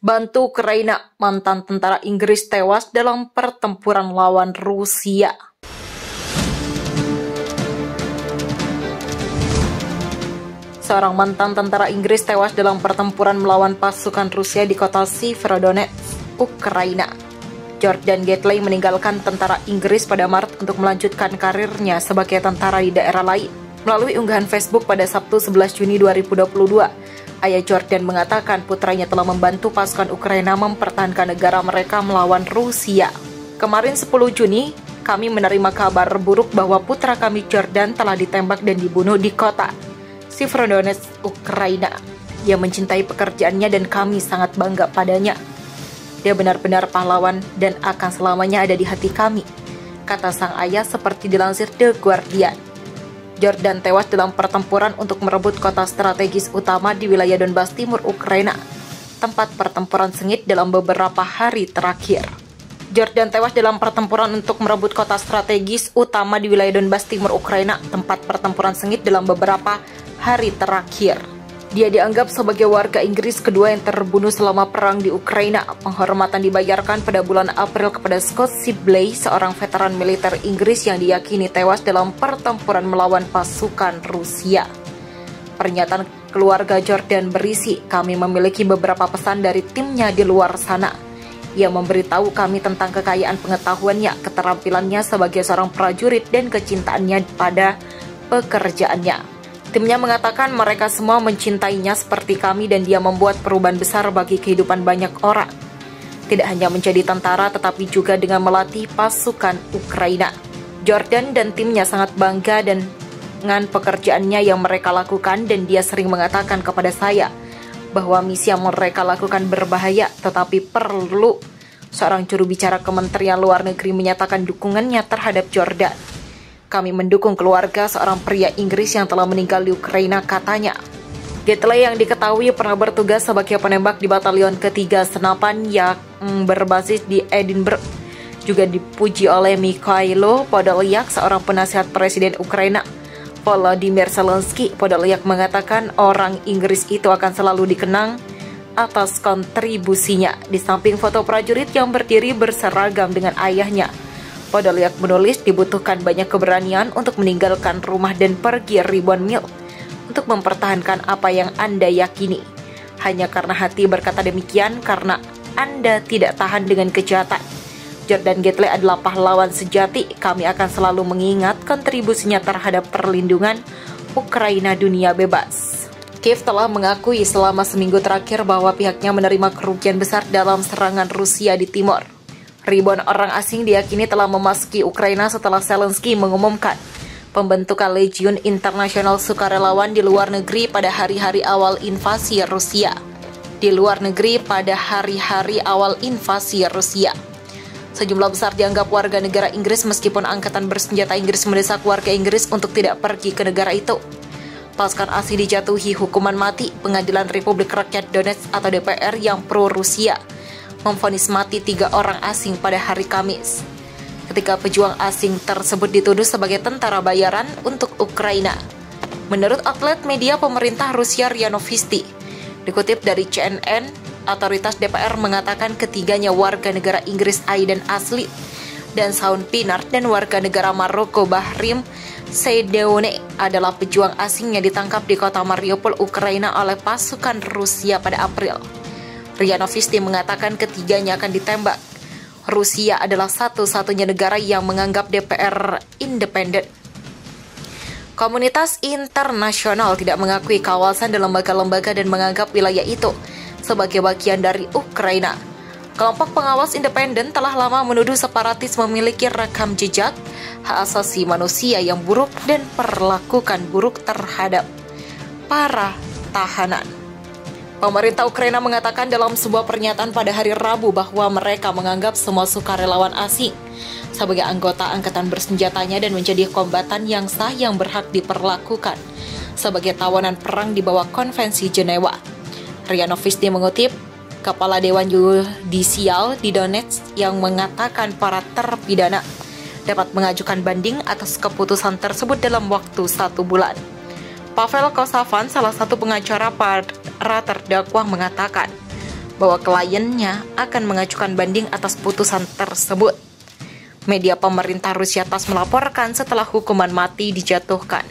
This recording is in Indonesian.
Bantu Ukraina, mantan tentara Inggris tewas dalam pertempuran lawan Rusia. Seorang mantan tentara Inggris tewas dalam pertempuran melawan pasukan Rusia di kota Severodonetsk, Ukraina. Jordan Gately meninggalkan tentara Inggris pada Maret untuk melanjutkan karirnya sebagai tentara di daerah lain. Melalui unggahan Facebook pada Sabtu 11 Juni 2022, ayah Jordan mengatakan putranya telah membantu pasukan Ukraina mempertahankan negara mereka melawan Rusia. Kemarin 10 Juni, kami menerima kabar buruk bahwa putra kami Jordan telah ditembak dan dibunuh di kota Severodonetsk, Ukraina. Dia mencintai pekerjaannya dan kami sangat bangga padanya. Dia benar-benar pahlawan dan akan selamanya ada di hati kami, kata sang ayah seperti dilansir The Guardian. Jordan tewas dalam pertempuran untuk merebut kota strategis utama di wilayah Donbas Timur Ukraina, tempat pertempuran sengit dalam beberapa hari terakhir. Jordan tewas dalam pertempuran untuk merebut kota strategis utama di wilayah Donbas Timur Ukraina, tempat pertempuran sengit dalam beberapa hari terakhir. Dia dianggap sebagai warga Inggris kedua yang terbunuh selama perang di Ukraina. Penghormatan dibayarkan pada bulan April kepada Scott Sibley, seorang veteran militer Inggris yang diyakini tewas dalam pertempuran melawan pasukan Rusia. Pernyataan keluarga Jordan berisi, "Kami memiliki beberapa pesan dari timnya di luar sana. Ia memberitahu kami tentang kekayaan pengetahuannya, keterampilannya sebagai seorang prajurit, dan kecintaannya pada pekerjaannya. Timnya mengatakan mereka semua mencintainya seperti kami dan dia membuat perubahan besar bagi kehidupan banyak orang. Tidak hanya menjadi tentara tetapi juga dengan melatih pasukan Ukraina. Jordan dan timnya sangat bangga dengan pekerjaannya yang mereka lakukan dan dia sering mengatakan kepada saya bahwa misi yang mereka lakukan berbahaya tetapi perlu." Seorang juru bicara Kementerian Luar Negeri menyatakan dukungannya terhadap Jordan. "Kami mendukung keluarga seorang pria Inggris yang telah meninggal di Ukraina," katanya. Gately yang diketahui pernah bertugas sebagai penembak di Batalion Ketiga Senapan yang berbasis di Edinburgh juga dipuji oleh Mikhailo Podolyak, seorang penasihat Presiden Ukraina Volodymyr Zelensky. Podolyak mengatakan orang Inggris itu akan selalu dikenang atas kontribusinya. Di samping foto prajurit yang berdiri berseragam dengan ayahnya, Podolyak menulis dibutuhkan banyak keberanian untuk meninggalkan rumah dan pergi ribuan mil untuk mempertahankan apa yang Anda yakini. Hanya karena hati berkata demikian, karena Anda tidak tahan dengan kejahatan. Jordan Gately adalah pahlawan sejati. Kami akan selalu mengingat kontribusinya terhadap perlindungan Ukraina dunia bebas. Kiev telah mengakui selama seminggu terakhir bahwa pihaknya menerima kerugian besar dalam serangan Rusia di timur. Ribuan orang asing diyakini telah memasuki Ukraina setelah Zelensky mengumumkan pembentukan Legiun Internasional Sukarelawan di luar negeri pada hari-hari awal invasi Rusia. Sejumlah besar dianggap warga negara Inggris meskipun angkatan bersenjata Inggris mendesak warga Inggris untuk tidak pergi ke negara itu. Pasukan asing dijatuhi hukuman mati. Pengadilan Republik Rakyat Donetsk atau DPR yang pro-Rusia memvonis mati 3 orang asing pada hari Kamis, ketika pejuang asing tersebut dituduh sebagai tentara bayaran untuk Ukraina. Menurut outlet media pemerintah Rusia RIA Novosti, dikutip dari CNN, otoritas DPR mengatakan ketiganya warga negara Inggris Aidan Asli dan Shaun Pinard dan warga negara Maroko Bahrim Sedeone adalah pejuang asing yang ditangkap di kota Mariupol, Ukraina oleh pasukan Rusia pada April. RIA Novosti mengatakan ketiganya akan ditembak. Rusia adalah satu-satunya negara yang menganggap DPR independen. Komunitas internasional tidak mengakui kawasan dan lembaga-lembaga dan menganggap wilayah itu sebagai bagian dari Ukraina. Kelompok pengawas independen telah lama menuduh separatis memiliki rekam jejak hak asasi manusia yang buruk dan perlakukan buruk terhadap para tahanan. Pemerintah Ukraina mengatakan dalam sebuah pernyataan pada hari Rabu bahwa mereka menganggap semua sukarelawan asing sebagai anggota angkatan bersenjatanya dan menjadi kombatan yang sah yang berhak diperlakukan sebagai tawanan perang di bawah Konvensi Jenewa. RIA Novosti mengutip Kepala Dewan Yudisial di Donetsk yang mengatakan para terpidana dapat mengajukan banding atas keputusan tersebut dalam waktu 1 bulan. Pavel Kosavan, salah satu pengacara para terdakwa, mengatakan bahwa kliennya akan mengajukan banding atas putusan tersebut. Media pemerintah Rusia TASS melaporkan setelah hukuman mati dijatuhkan,